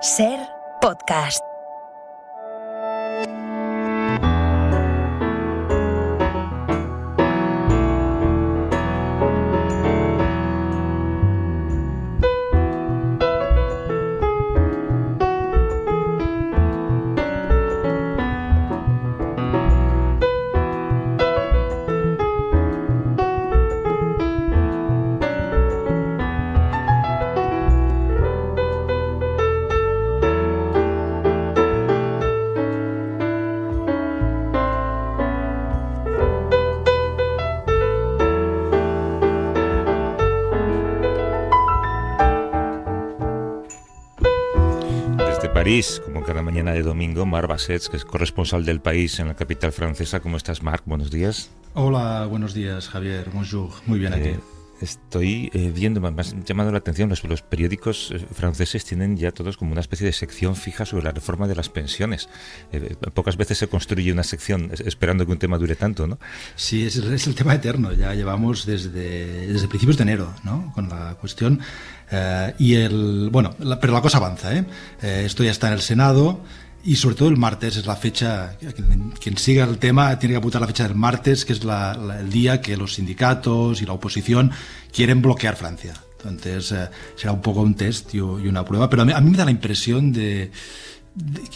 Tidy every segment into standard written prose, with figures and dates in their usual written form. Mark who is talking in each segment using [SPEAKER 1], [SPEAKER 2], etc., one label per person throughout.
[SPEAKER 1] Ser Podcast.
[SPEAKER 2] París, como cada mañana de domingo, Marc Bassets, que es corresponsal del País en la capital francesa. ¿Cómo estás, Marc? Buenos días.
[SPEAKER 3] Hola, buenos días, Javier. Bonjour. Muy bien aquí.
[SPEAKER 2] Estoy viendo, me has llamado la atención, los periódicos franceses tienen ya todos como una especie de sección fija sobre la reforma de las pensiones. Pocas veces se construye una sección esperando que un tema dure tanto, ¿no?
[SPEAKER 3] Sí, es el tema eterno. Ya llevamos desde principios de enero, ¿no? Con la cuestión. Pero la cosa avanza, ¿eh? Esto ya está en el Senado. Y sobre todo el martes es la fecha, quien siga el tema tiene que apuntar la fecha del martes, que es el día que los sindicatos y la oposición quieren bloquear Francia. Entonces será un poco un test y una prueba, pero a mí me da la impresión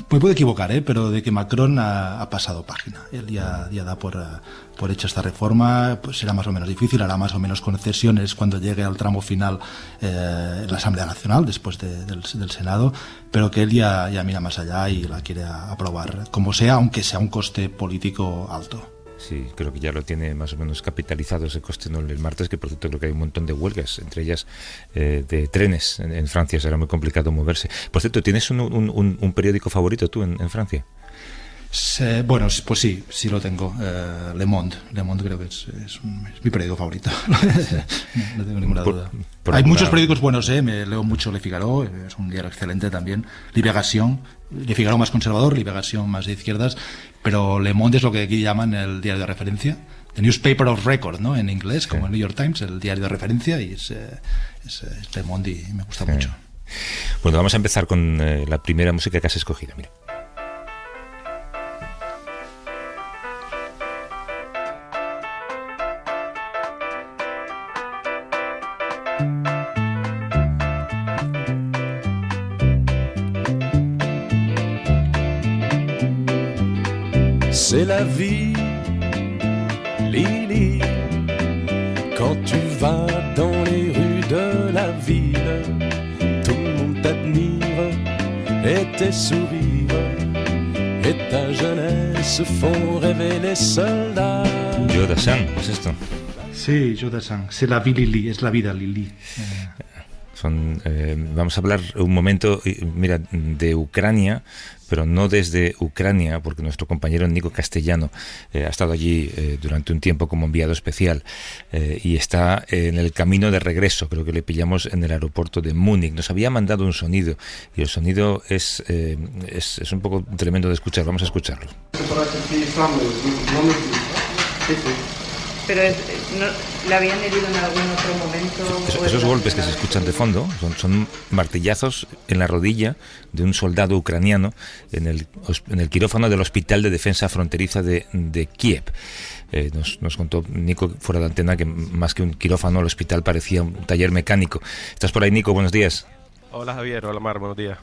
[SPEAKER 3] me puedo equivocar, pero de que Macron ha pasado página. Él ya da por hecha esta reforma, pues será más o menos difícil, hará más o menos concesiones cuando llegue al tramo final en la Asamblea Nacional, después del Senado, pero que él ya mira más allá y la quiere aprobar, como sea, aunque sea un coste político alto.
[SPEAKER 2] Sí, creo que ya lo tiene más o menos capitalizado ese coste, ¿no? El martes, que por cierto creo que hay un montón de huelgas, entre ellas de trenes en Francia, será muy complicado moverse. Por cierto, ¿tienes un periódico favorito tú en Francia?
[SPEAKER 3] Bueno, pues sí lo tengo. Le Monde creo que es mi periódico favorito. No tengo ninguna duda. Hay muchos periódicos buenos, me leo mucho Le Figaro, es un diario excelente también. Libération, Le Figaro más conservador, Libération más de izquierdas, pero Le Monde es lo que aquí llaman el diario de referencia. The Newspaper of Record, ¿no? En inglés, sí. Como el New York Times, el diario de referencia, y es Le Monde y me gusta mucho.
[SPEAKER 2] Bueno, vamos a empezar con la primera música que has escogido, mira.
[SPEAKER 4] C'est la vie, Lily, quand tu vas dans les rues de la ville, tout le monde t'admire et tes sourires et ta jeunesse font rêver les soldats.
[SPEAKER 2] Joe Dassin, ¿qué es esto?
[SPEAKER 3] Sí, Joe Dassin, c'est la vie, Lily, es la vida, Lily.
[SPEAKER 2] Vamos a hablar un momento, mira, de Ucrania, pero no desde Ucrania, porque nuestro compañero Nico Castellano ha estado allí durante un tiempo como enviado especial y está en el camino de regreso. Creo que le pillamos en el aeropuerto de Múnich. Nos había mandado un sonido y el sonido es un poco tremendo de escuchar. Vamos a escucharlo.
[SPEAKER 5] Pero ¿le habían herido en algún otro momento?
[SPEAKER 2] Esos golpes que se escuchan de fondo son martillazos en la rodilla de un soldado ucraniano en el quirófano del Hospital de Defensa Fronteriza de Kiev. Nos contó Nico fuera de antena que más que un quirófano el hospital parecía un taller mecánico. ¿Estás por ahí, Nico? Buenos días.
[SPEAKER 6] Hola, Javier. Hola, Mar. Buenos días.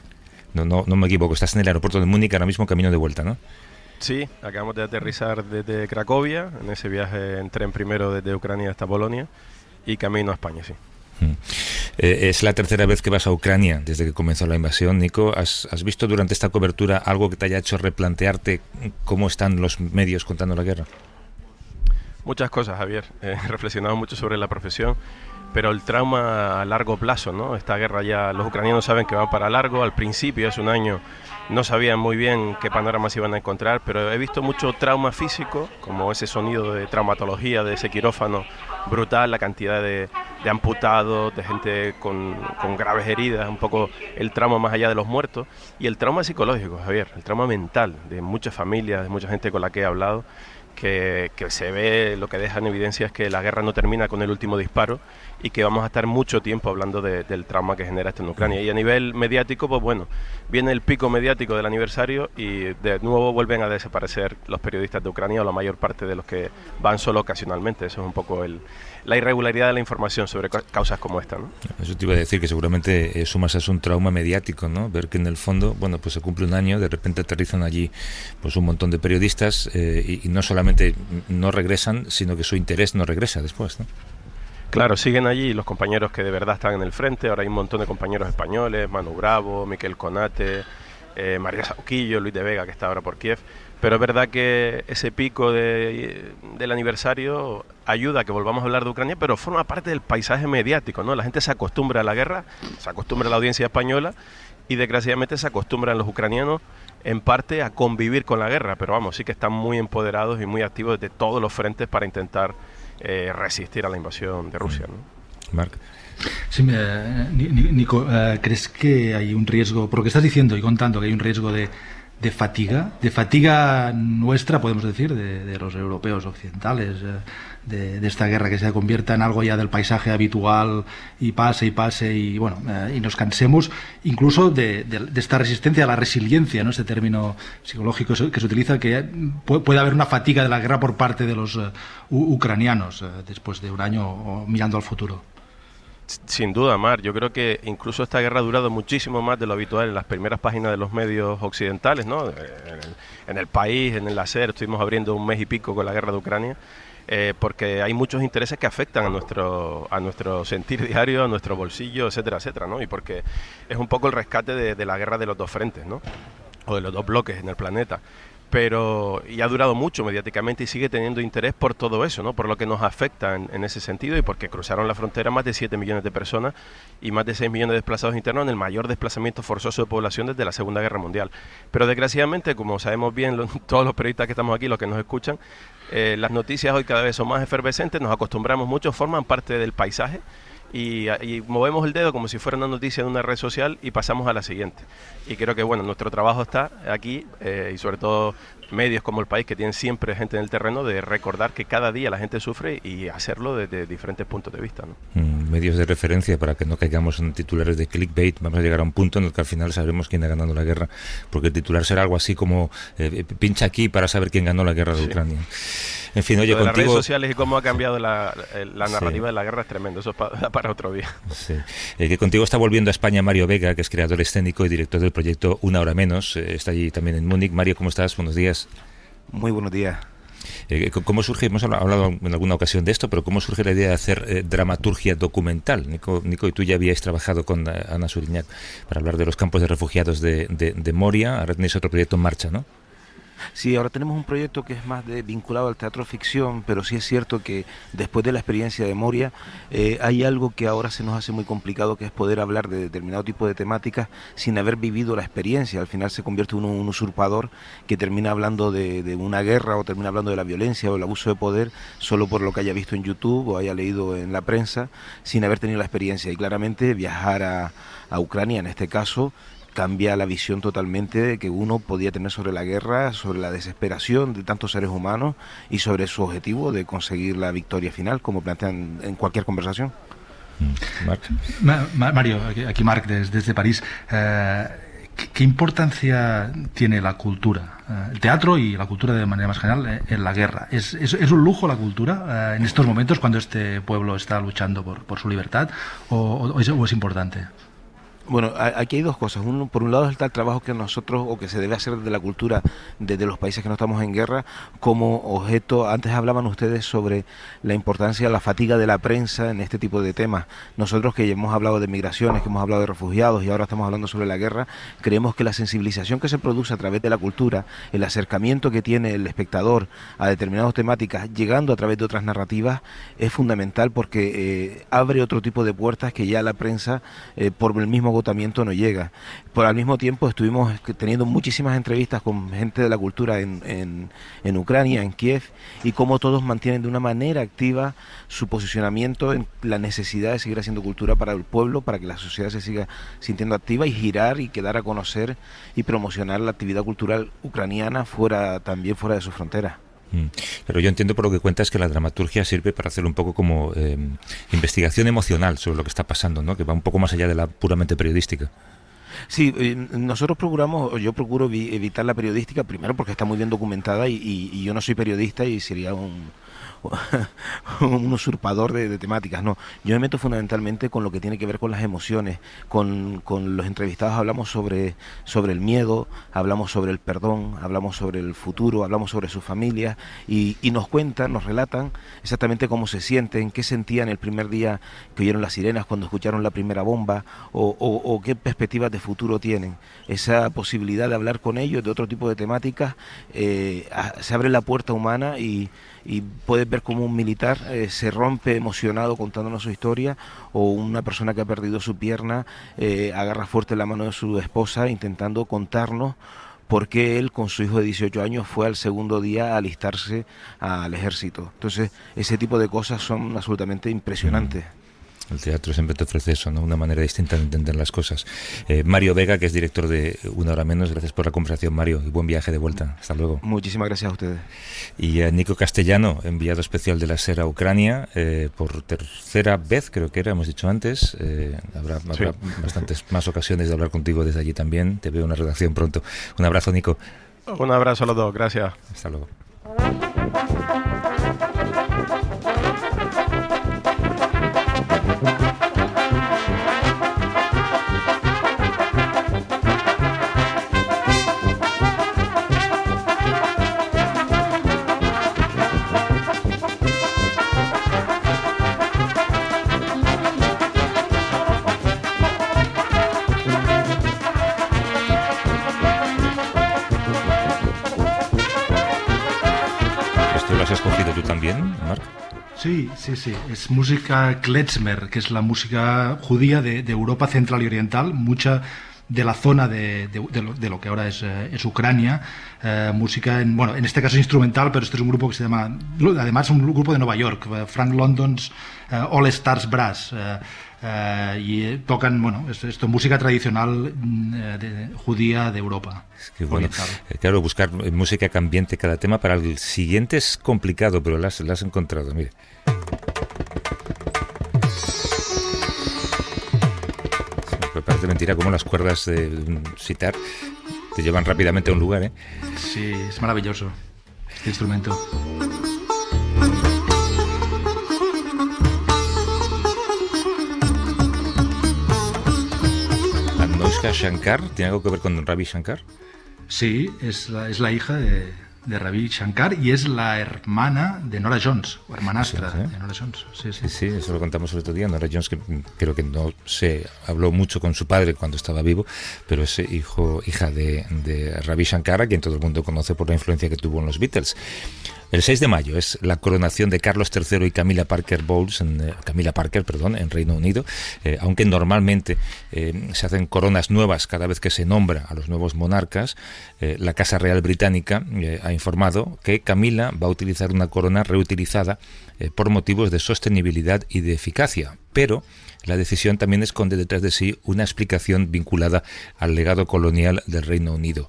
[SPEAKER 2] No me equivoco. Estás en el aeropuerto de Múnich ahora mismo, camino de vuelta, ¿no?
[SPEAKER 6] Sí, acabamos de aterrizar desde Cracovia, en ese viaje en tren primero desde Ucrania hasta Polonia y camino a España, sí.
[SPEAKER 2] Es la tercera vez que vas a Ucrania desde que comenzó la invasión, Nico. ¿Has visto durante esta cobertura algo que te haya hecho replantearte cómo están los medios contando la guerra?
[SPEAKER 6] Muchas cosas, Javier. He reflexionado mucho sobre la profesión, pero el trauma a largo plazo, ¿no? Esta guerra ya los ucranianos saben que va para largo. Al principio, hace un año, no sabían muy bien qué panoramas iban a encontrar, pero he visto mucho trauma físico, como ese sonido de traumatología, de ese quirófano brutal, la cantidad de amputados, de gente con graves heridas, un poco el trauma más allá de los muertos, y el trauma psicológico, Javier, el trauma mental de muchas familias, de mucha gente con la que he hablado, que se ve, lo que deja en evidencia es que la guerra no termina con el último disparo y que vamos a estar mucho tiempo hablando del trauma que genera esto en Ucrania. Y a nivel mediático, pues bueno, viene el pico mediático del aniversario y de nuevo vuelven a desaparecer los periodistas de Ucrania, o la mayor parte de los que van solo ocasionalmente. Eso es un poco la irregularidad de la información sobre causas como esta, ¿no?
[SPEAKER 2] Eso te iba a decir, que seguramente eso más es un trauma mediático, ¿no? Ver que en el fondo, bueno, pues se cumple un año, de repente aterrizan allí pues un montón de periodistas y no solamente no regresan, sino que su interés no regresa después, ¿no?
[SPEAKER 6] Claro, siguen allí los compañeros que de verdad están en el frente. Ahora hay un montón de compañeros españoles, Manu Bravo, Miquel Conate, María Sauquillo, Luis de Vega, que está ahora por Kiev. Pero es verdad que ese pico del aniversario ayuda a que volvamos a hablar de Ucrania, pero forma parte del paisaje mediático, ¿no? La gente se acostumbra a la guerra, se acostumbra a la audiencia española y desgraciadamente se acostumbran los ucranianos en parte a convivir con la guerra, pero vamos, sí que están muy empoderados y muy activos desde todos los frentes para intentar resistir a la invasión de Rusia, ¿no?
[SPEAKER 2] Marc.
[SPEAKER 3] Sí, Nico, ¿crees que hay un riesgo, por lo que estás diciendo y contando, que hay un riesgo de fatiga nuestra, podemos decir, de los europeos occidentales, de esta guerra, que se convierta en algo ya del paisaje habitual y pase y bueno, y nos cansemos incluso de esta resistencia, a la resiliencia, ¿no? Este término psicológico que se utiliza, que puede haber una fatiga de la guerra por parte de los ucranianos después de un año o mirando al futuro?
[SPEAKER 6] Sin duda, Mar. Yo creo que incluso esta guerra ha durado muchísimo más de lo habitual en las primeras páginas de los medios occidentales, ¿no? En el País, en el SER, estuvimos abriendo un mes y pico con la guerra de Ucrania, porque hay muchos intereses que afectan a nuestro sentir diario, a nuestro bolsillo, etcétera, etcétera, ¿no? Y porque es un poco el rescate de la guerra de los dos frentes, ¿no? O de los dos bloques en el planeta. Y ha durado mucho mediáticamente y sigue teniendo interés por todo eso, ¿no? Por lo que nos afecta en ese sentido, y porque cruzaron la frontera más de 7 millones de personas y más de 6 millones de desplazados internos, en el mayor desplazamiento forzoso de población desde la Segunda Guerra Mundial. Pero desgraciadamente, como sabemos bien todos los periodistas que estamos aquí, los que nos escuchan, las noticias hoy cada vez son más efervescentes, nos acostumbramos mucho, forman parte del paisaje. Y movemos el dedo como si fuera una noticia de una red social y pasamos a la siguiente. Y creo que bueno, nuestro trabajo está aquí, y sobre todo medios como El País, que tienen siempre gente en el terreno, de recordar que cada día la gente sufre y hacerlo desde diferentes puntos de vista, ¿no?
[SPEAKER 2] Medios de referencia para que no caigamos en titulares de clickbait. Vamos a llegar a un punto en el que al final sabremos quién ha ganado la guerra, porque el titular será algo así como pincha aquí para saber quién ganó la guerra de Ucrania. En fin, oye, contigo... Las redes sociales y cómo ha cambiado la narrativa de la guerra es tremendo. Eso es para otro día. Sí. Que contigo está volviendo a España Mario Vega, que es creador escénico y director del proyecto Una Hora Menos. Está allí también en Múnich. Mario, ¿cómo estás? Buenos días.
[SPEAKER 1] Muy buenos días.
[SPEAKER 2] ¿Cómo surge? Hemos hablado en alguna ocasión de esto, pero ¿cómo surge la idea de hacer dramaturgia documental? Nico, y tú ya habíais trabajado con Ana Suriñac para hablar de los campos de refugiados de Moria. Ahora tenéis otro proyecto en marcha, ¿no?
[SPEAKER 1] Sí, ahora tenemos un proyecto que es más vinculado al teatro ficción, pero sí es cierto que después de la experiencia de Moria hay algo que ahora se nos hace muy complicado, que es poder hablar de determinado tipo de temáticas sin haber vivido la experiencia. Al final se convierte uno en un usurpador que termina hablando de una guerra, o termina hablando de la violencia o el abuso de poder solo por lo que haya visto en YouTube o haya leído en la prensa, sin haber tenido la experiencia. Y claramente viajar a Ucrania, en este caso, cambia la visión totalmente que uno podía tener sobre la guerra, sobre la desesperación de tantos seres humanos y sobre su objetivo de conseguir la victoria final, como plantean en cualquier conversación.
[SPEAKER 3] Mario, aquí Marc desde París. ¿Qué importancia tiene la cultura, el teatro y la cultura de manera más general en la guerra? ¿Es un lujo la cultura en estos momentos, cuando este pueblo está luchando por su libertad, o es importante?
[SPEAKER 1] Bueno, aquí hay dos cosas. Uno, por un lado está el trabajo que nosotros, o que se debe hacer de la cultura desde los países que no estamos en guerra, como objeto. Antes hablaban ustedes sobre la importancia, la fatiga de la prensa en este tipo de temas. Nosotros, que hemos hablado de migraciones, que hemos hablado de refugiados y ahora estamos hablando sobre la guerra, creemos que la sensibilización que se produce a través de la cultura, el acercamiento que tiene el espectador a determinadas temáticas, llegando a través de otras narrativas, es fundamental, porque abre otro tipo de puertas que ya la prensa, por el mismo agotamiento, no llega. Pero al mismo tiempo estuvimos teniendo muchísimas entrevistas con gente de la cultura en Ucrania, en Kiev, y cómo todos mantienen de una manera activa su posicionamiento en la necesidad de seguir haciendo cultura para el pueblo, para que la sociedad se siga sintiendo activa y girar y quedar a conocer y promocionar la actividad cultural ucraniana también fuera de sus fronteras.
[SPEAKER 2] Pero yo entiendo por lo que cuentas que la dramaturgia sirve para hacer un poco como investigación emocional sobre lo que está pasando, ¿no? Que va un poco más allá de la puramente periodística.
[SPEAKER 1] Sí, nosotros yo procuro evitar la periodística, primero porque está muy bien documentada y yo no soy periodista y sería un usurpador de temáticas. No, yo me meto fundamentalmente con lo que tiene que ver con las emociones. Con los entrevistados hablamos sobre el miedo, hablamos sobre el perdón, hablamos sobre el futuro, hablamos sobre sus familias y nos cuentan, nos relatan exactamente cómo se sienten, qué sentían el primer día que oyeron las sirenas, cuando escucharon la primera bomba o qué perspectivas de futuro tienen. Esa posibilidad de hablar con ellos de otro tipo de temáticas, se abre la puerta humana y puedes ver cómo un militar se rompe emocionado contándonos su historia, o una persona que ha perdido su pierna agarra fuerte la mano de su esposa intentando contarnos por qué él con su hijo de 18 años fue al segundo día a alistarse al ejército. Entonces ese tipo de cosas son absolutamente impresionantes.
[SPEAKER 2] El teatro siempre te ofrece eso, ¿no? Una manera distinta de entender las cosas. Mario Vega, que es director de Una Hora Menos, gracias por la conversación, Mario, y buen viaje de vuelta. Hasta luego.
[SPEAKER 1] Muchísimas gracias a ustedes.
[SPEAKER 2] Y a Nico Castellano, enviado especial de la SER a Ucrania, por tercera vez, creo que era, hemos dicho antes. Habrá bastantes más ocasiones de hablar contigo desde allí también. Te veo en la redacción pronto. Un abrazo, Nico.
[SPEAKER 6] Un abrazo a los dos, gracias.
[SPEAKER 2] Hasta luego.
[SPEAKER 3] Sí, es música klezmer, que es la música judía de Europa Central y Oriental, mucha de la zona de lo que ahora es Ucrania, música, en este caso instrumental, pero este es un grupo que se llama, además un grupo de Nueva York, Frank London's All Stars Brass, y tocan, esto música tradicional judía de Europa.
[SPEAKER 2] Es que, claro, buscar música cambiante cada tema para el siguiente es complicado, pero la has encontrado, mire. Me parece mentira cómo las cuerdas de un sitar te llevan rápidamente a un lugar, ¿eh?
[SPEAKER 3] Sí, es maravilloso este instrumento.
[SPEAKER 2] Anushka Shankar, ¿tiene algo que ver con Ravi Shankar?
[SPEAKER 3] Sí, es la hija de Ravi Shankar y es la hermana de Nora Jones, o hermanastra de Nora Jones.
[SPEAKER 2] Sí, eso lo contamos el otro día. Nora Jones, que creo que no se habló mucho con su padre cuando estaba vivo, pero es hija de Ravi Shankar, a quien todo el mundo conoce por la influencia que tuvo en los Beatles. El 6 de mayo es la coronación de Carlos III y Camilla Parker Bowles en Reino Unido, aunque normalmente se hacen coronas nuevas cada vez que se nombra a los nuevos monarcas. La Casa Real Británica ha informado que Camila va a utilizar una corona reutilizada por motivos de sostenibilidad y de eficacia, pero la decisión también esconde detrás de sí una explicación vinculada al legado colonial del Reino Unido.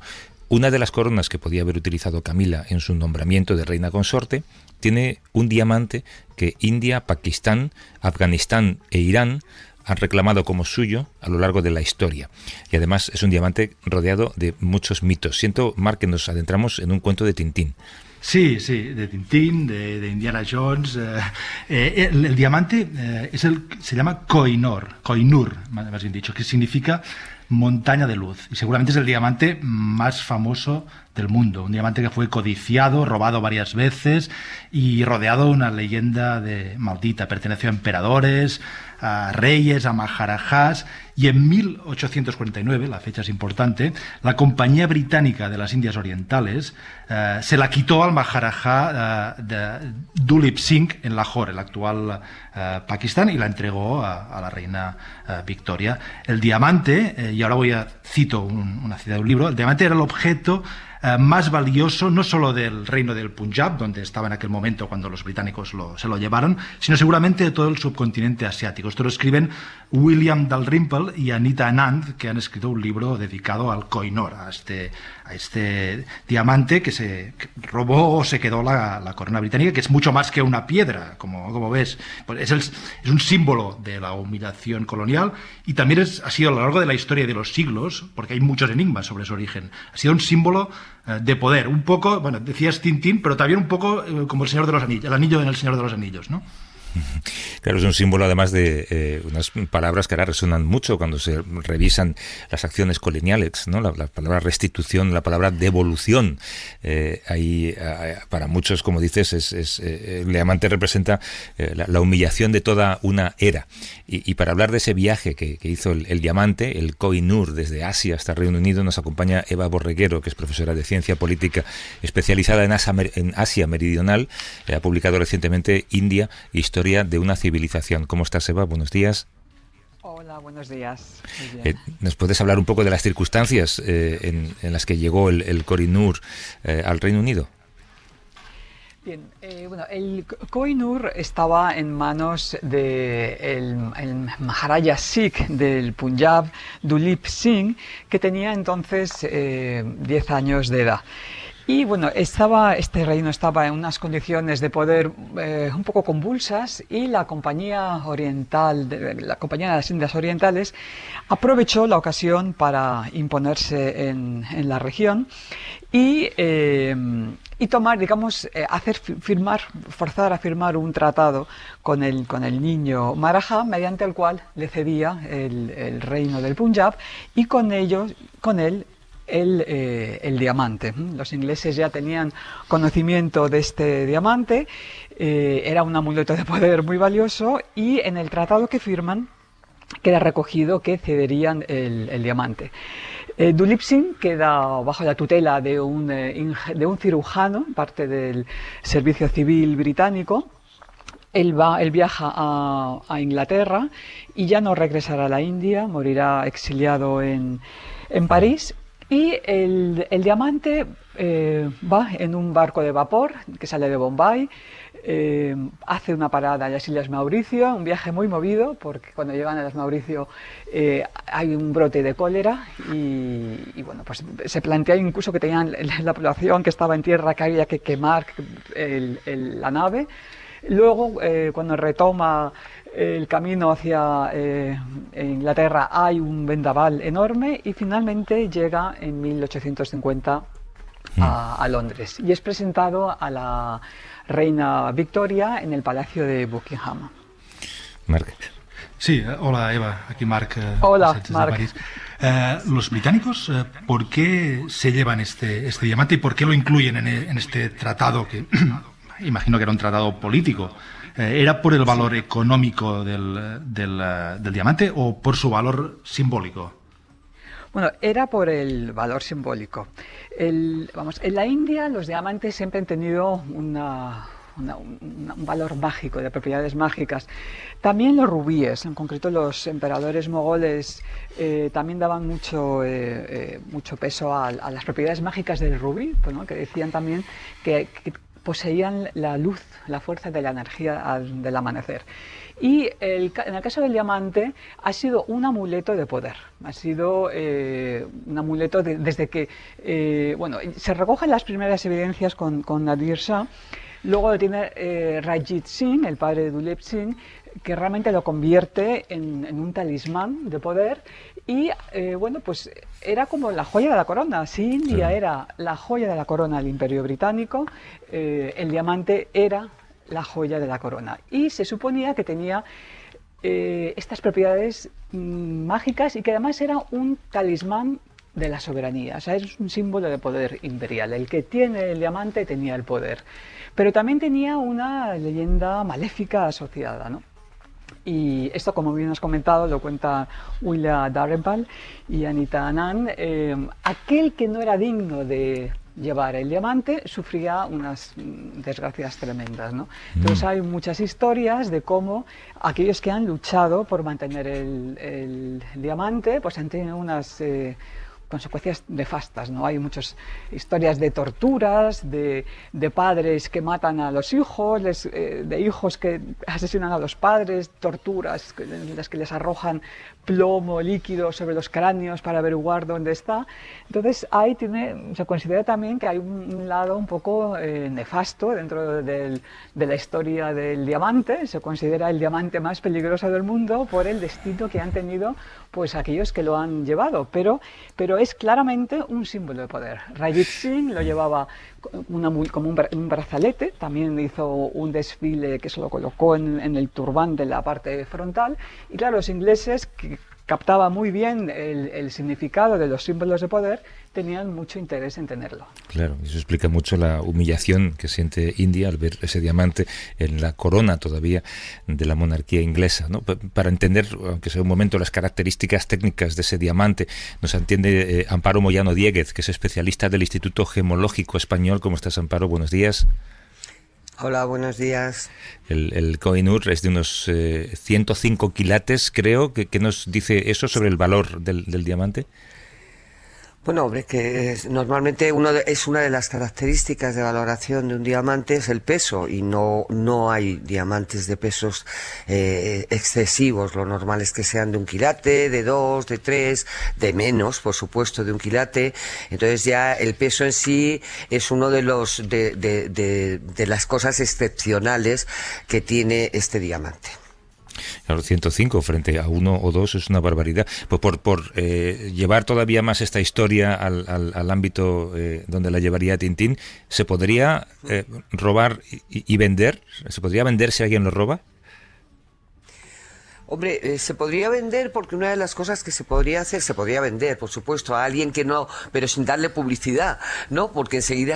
[SPEAKER 2] Una de las coronas que podía haber utilizado Camila en su nombramiento de reina consorte tiene un diamante que India, Pakistán, Afganistán e Irán han reclamado como suyo a lo largo de la historia. Y además es un diamante rodeado de muchos mitos. Siento, Marc, que nos adentramos en un cuento de Tintín.
[SPEAKER 3] Sí, de Tintín, de Indiana Jones. El diamante se llama Koh-i-Noor, más bien dicho, que significa montaña de luz, y seguramente es el diamante más famoso del mundo, un diamante que fue codiciado, robado varias veces y rodeado de una leyenda maldita. Perteneció a emperadores, a reyes, a maharajas, y en 1849, la fecha es importante, la Compañía Británica de las Indias Orientales se la quitó al maharaja Dulip Singh en Lahore, el actual Pakistán, y la entregó a la reina Victoria. El diamante, y ahora cito una cita de un libro, el diamante era el objeto más valioso, no solo del reino del Punjab, donde estaba en aquel momento cuando los británicos se lo llevaron, sino seguramente de todo el subcontinente asiático. Esto lo escriben William Dalrymple y Anita Anand, que han escrito un libro dedicado al Koh-i-Noor, a este diamante que se robó o se quedó la corona británica, que es mucho más que una piedra, como ves. Pues es un símbolo de la humillación colonial, y también ha sido a lo largo de la historia de los siglos, porque hay muchos enigmas sobre su origen, ha sido un símbolo de poder, un poco, bueno, decías Tintín, pero también un poco como el Señor de los Anillos, el anillo en el Señor de los Anillos, ¿no?
[SPEAKER 2] Claro, es un símbolo además de unas palabras que ahora resuenan mucho cuando se revisan las acciones coloniales, ¿no? La palabra restitución, la palabra devolución. Ahí, para muchos, como dices, el diamante representa la humillación de toda una era. Y para hablar de ese viaje que hizo el diamante, el Koh-i-Noor, desde Asia hasta Reino Unido, nos acompaña Eva Borreguero, que es profesora de Ciencia Política especializada en Asia Meridional. Ha publicado recientemente India, Historia de una civilización. ¿Cómo estás, Eva? Buenos días.
[SPEAKER 7] Hola, buenos días. Muy bien.
[SPEAKER 2] ¿Nos puedes hablar un poco de las circunstancias en las que llegó el Koh-i-Noor al Reino Unido?
[SPEAKER 7] Bien, bueno, el Koh-i-Noor estaba en manos del Maharaja Sikh del Punjab, Duleep Singh, que tenía entonces 10 años de edad. Y bueno, este reino estaba en unas condiciones de poder un poco convulsas, y la Compañía de las Indias Orientales aprovechó la ocasión para imponerse en la región y tomar, digamos, forzar a firmar un tratado con el niño Maharaja, mediante el cual le cedía el reino del Punjab, y con él el diamante. Los ingleses ya tenían conocimiento de este diamante, era un amuleto de poder muy valioso, y en el tratado que firman queda recogido que cederían el diamante. Duleep Singh queda bajo la tutela de un cirujano, parte del servicio civil británico. Él viaja a Inglaterra y ya no regresará a la India, morirá exiliado en París. Y el diamante va en un barco de vapor que sale de Bombay, hace una parada en las Islas Mauricio, un viaje muy movido, porque cuando llegan a las Mauricio hay un brote de cólera, y bueno, pues se plantea incluso que tenían la población que estaba en tierra, que había que quemar la nave. Luego, cuando retoma el camino hacia Inglaterra, hay un vendaval enorme, y finalmente llega en 1850 a Londres y es presentado a la reina Victoria en el Palacio de Buckingham.
[SPEAKER 2] Marc.
[SPEAKER 3] Sí, hola Eva, aquí Marc.
[SPEAKER 7] Hola, Marc.
[SPEAKER 3] Los británicos, ¿por qué se llevan este diamante y por qué lo incluyen en este tratado que imagino que era un tratado político? ¿Era por el valor económico del diamante o por su valor simbólico?
[SPEAKER 7] Bueno, era por el valor simbólico. En la India los diamantes siempre han tenido un valor mágico, de propiedades mágicas. También los rubíes, en concreto los emperadores mogoles, también daban mucho peso a las propiedades mágicas del rubí, ¿no? Que decían también que poseían la luz, la fuerza de la energía del amanecer. Y en el caso del diamante ha sido un amuleto de poder, ha sido un amuleto desde que se recogen las primeras evidencias con Nadir Shah. Luego lo tiene Ranjit Singh, el padre de Duleep Singh, que realmente lo convierte en un talismán de poder, y pues era como la joya de la corona. Si India era la joya de la corona del Imperio Británico, el diamante era la joya de la corona, y se suponía que tenía estas propiedades mágicas, y que además era un talismán de la soberanía. O sea, es un símbolo de poder imperial. El que tiene el diamante tenía el poder, pero también tenía una leyenda maléfica asociada, ¿no? Y esto, como bien has comentado, lo cuenta William Dalrymple y Anita Anand. Aquel que no era digno de llevar el diamante sufría unas desgracias tremendas, ¿no? Entonces hay muchas historias de cómo aquellos que han luchado por mantener el diamante pues han tenido unas consecuencias nefastas, ¿no? Hay muchas historias de torturas, de padres que matan a los hijos, de hijos que asesinan a los padres, torturas en las que les arrojan plomo líquido sobre los cráneos para averiguar dónde está. Entonces ahí se considera también que hay un lado un poco nefasto dentro de la historia del diamante. Se considera el diamante más peligroso del mundo por el destino que han tenido pues aquellos que lo han llevado, pero es claramente un símbolo de poder. Ranjit Singh lo llevaba como un brazalete, también hizo un desfile que se lo colocó en el turbante de la parte frontal, y claro, los ingleses, que captaban muy bien el significado de los símbolos de poder, tenían mucho interés en tenerlo.
[SPEAKER 2] Claro, eso explica mucho la humillación que siente India al ver ese diamante en la corona todavía de la monarquía inglesa, ¿no? Para entender, aunque sea un momento, las características técnicas de ese diamante, nos entiende Amparo Moyano Diéguez, que es especialista del Instituto Gemológico Español. ¿Cómo estás, Amparo? Buenos días.
[SPEAKER 8] Hola, buenos días.
[SPEAKER 2] El Kohinoor es de unos 105 quilates, creo. ¿Qué nos dice eso sobre el valor del diamante?
[SPEAKER 8] Bueno, hombre, que normalmente es una de las características de valoración de un diamante es el peso, y no hay diamantes de pesos excesivos. Lo normal es que sean de 1 quilate, de 2, de 3, de menos, por supuesto, de 1 quilate. Entonces ya el peso en sí es uno de las cosas excepcionales que tiene este diamante.
[SPEAKER 2] Claro, 105 frente a 1 o 2 es una barbaridad. Pues por llevar todavía más esta historia al ámbito donde la llevaría Tintín, ¿se podría robar y vender? ¿Se podría vender si alguien lo roba?
[SPEAKER 8] Hombre, se podría vender, porque una de las cosas que se podría hacer, se podría vender, por supuesto, a alguien que no, pero sin darle publicidad, ¿no? Porque enseguida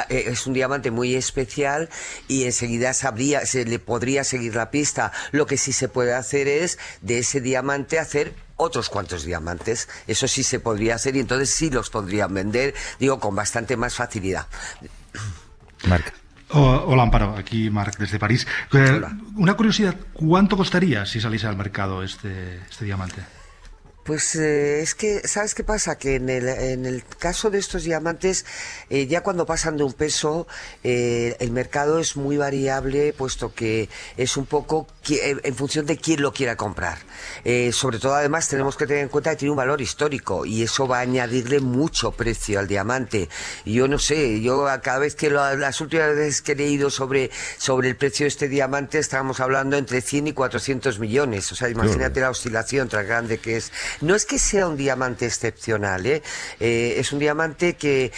[SPEAKER 8] es un diamante muy especial y enseguida se le podría seguir la pista. Lo que sí se puede hacer es de ese diamante hacer otros cuantos diamantes. Eso sí se podría hacer, y entonces sí los podrían vender, digo, con bastante más facilidad.
[SPEAKER 2] Marc.
[SPEAKER 3] Hola, Amparo, aquí Marc desde París.
[SPEAKER 8] Hola.
[SPEAKER 3] Una curiosidad, ¿cuánto costaría si saliese al mercado este diamante?
[SPEAKER 8] Pues es que, ¿sabes qué pasa? Que en el caso de estos diamantes, ya cuando pasan de un peso, el mercado es muy variable, puesto que es un poco en función de quién lo quiera comprar. Sobre todo, además, tenemos que tener en cuenta que tiene un valor histórico, y eso va a añadirle mucho precio al diamante. Yo no sé, cada vez que las últimas veces que he leído sobre el precio de este diamante, estábamos hablando entre 100 y 400 millones. O sea, imagínate la oscilación tan grande que es. No es que sea un diamante excepcional, es un diamante que,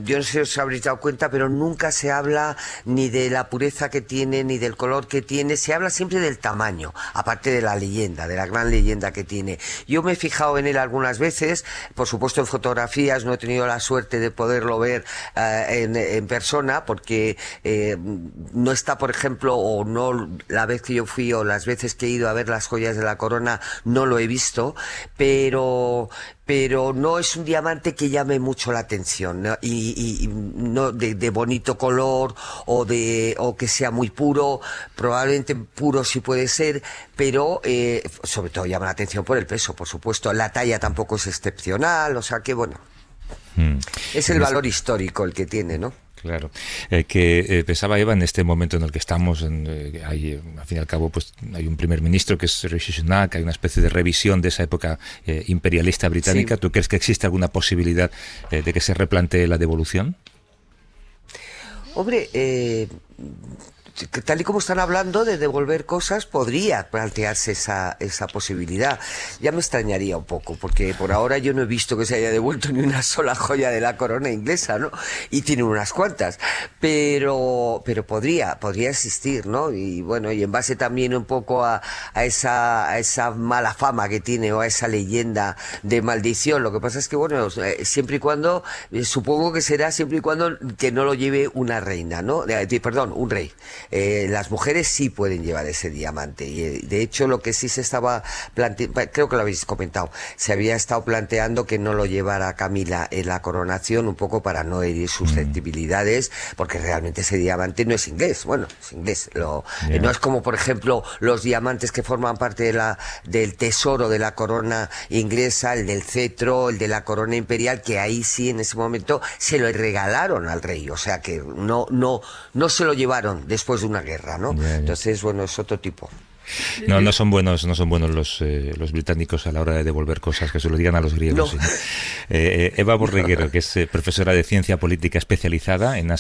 [SPEAKER 8] yo no sé si os habréis dado cuenta, pero nunca se habla ni de la pureza que tiene, ni del color que tiene. Se habla siempre del tamaño, aparte de la leyenda, de la gran leyenda que tiene. Yo me he fijado en él algunas veces, por supuesto en fotografías, no he tenido la suerte de poderlo ver en persona, porque no está, por ejemplo, o no, la vez que yo fui o las veces que he ido a ver las joyas de la corona, no lo he visto, pero no es un diamante que llame mucho la atención, ¿no? Y no de bonito color o que sea muy puro. Probablemente puro sí puede ser, pero sobre todo llama la atención por el peso, por supuesto. La talla tampoco es excepcional, o sea que bueno, es el valor histórico el que tiene, ¿no?
[SPEAKER 2] Claro, pensaba Eva en este momento en el que estamos, hay, al fin y al cabo, pues hay un primer ministro que es Rishi Sunak, hay una especie de revisión de esa época imperialista británica. Sí. ¿Tú crees que existe alguna posibilidad de que se replantee la devolución?
[SPEAKER 8] Hombre, tal y como están hablando de devolver cosas, podría plantearse esa posibilidad. Ya me extrañaría un poco, porque por ahora yo no he visto que se haya devuelto ni una sola joya de la corona inglesa, ¿no? Y tiene unas cuantas, pero podría existir, ¿no? Y bueno, y en base también un poco a esa mala fama que tiene, o a esa leyenda de maldición. Lo que pasa es que, bueno, siempre y cuando, supongo que será siempre y cuando que no lo lleve una reina, ¿no? Perdón, un rey. las mujeres sí pueden llevar ese diamante. Y de hecho lo que sí se estaba planteando, creo que lo habéis comentado, se había estado planteando que no lo llevara Camila en la coronación, un poco para no herir susceptibilidades, porque realmente ese diamante no es inglés. Bueno, es inglés. No es como, por ejemplo, los diamantes que forman parte del tesoro de la corona inglesa, el del cetro, el de la corona imperial, que ahí sí en ese momento se lo regalaron al rey, o sea que no se lo llevaron después de una guerra, ¿no? Entonces, bueno, es otro tipo.
[SPEAKER 2] No son buenos los británicos a la hora de devolver cosas, que se lo digan a los griegos.
[SPEAKER 8] No.
[SPEAKER 2] ¿Sí? Eva Borreguero, que es profesora de Ciencia Política especializada en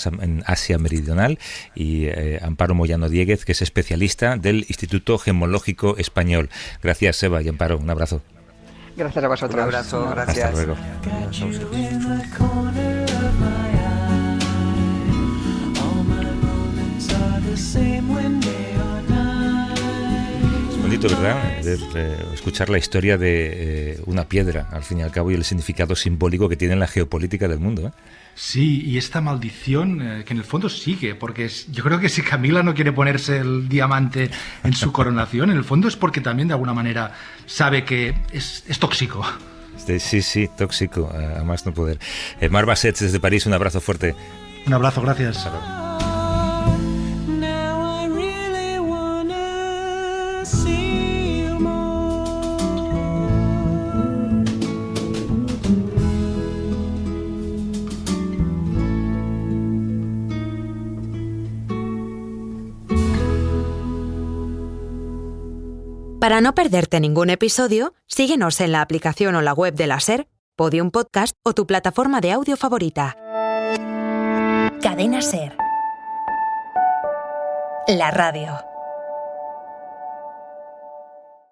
[SPEAKER 2] Asia Meridional, y Amparo Moyano Dieguez, que es especialista del Instituto Gemológico Español. Gracias, Eva y Amparo. Un abrazo.
[SPEAKER 7] Gracias a vosotros.
[SPEAKER 8] Un abrazo, gracias.
[SPEAKER 2] Hasta luego. Bonito, ¿verdad? Escuchar la historia de una piedra, al fin y al cabo, y el significado simbólico que tiene en la geopolítica del mundo, ¿eh?
[SPEAKER 3] Sí, y esta maldición que en el fondo sigue, porque yo creo que si Camila no quiere ponerse el diamante en su coronación, en el fondo es porque también de alguna manera sabe que es tóxico.
[SPEAKER 2] Sí, tóxico, a más no poder. Mar Bassets desde París, un abrazo fuerte.
[SPEAKER 3] Un abrazo, gracias.
[SPEAKER 9] Para no perderte ningún episodio, síguenos en la aplicación o la web de la SER, Podium Podcast o tu plataforma de audio favorita. Cadena SER. La radio.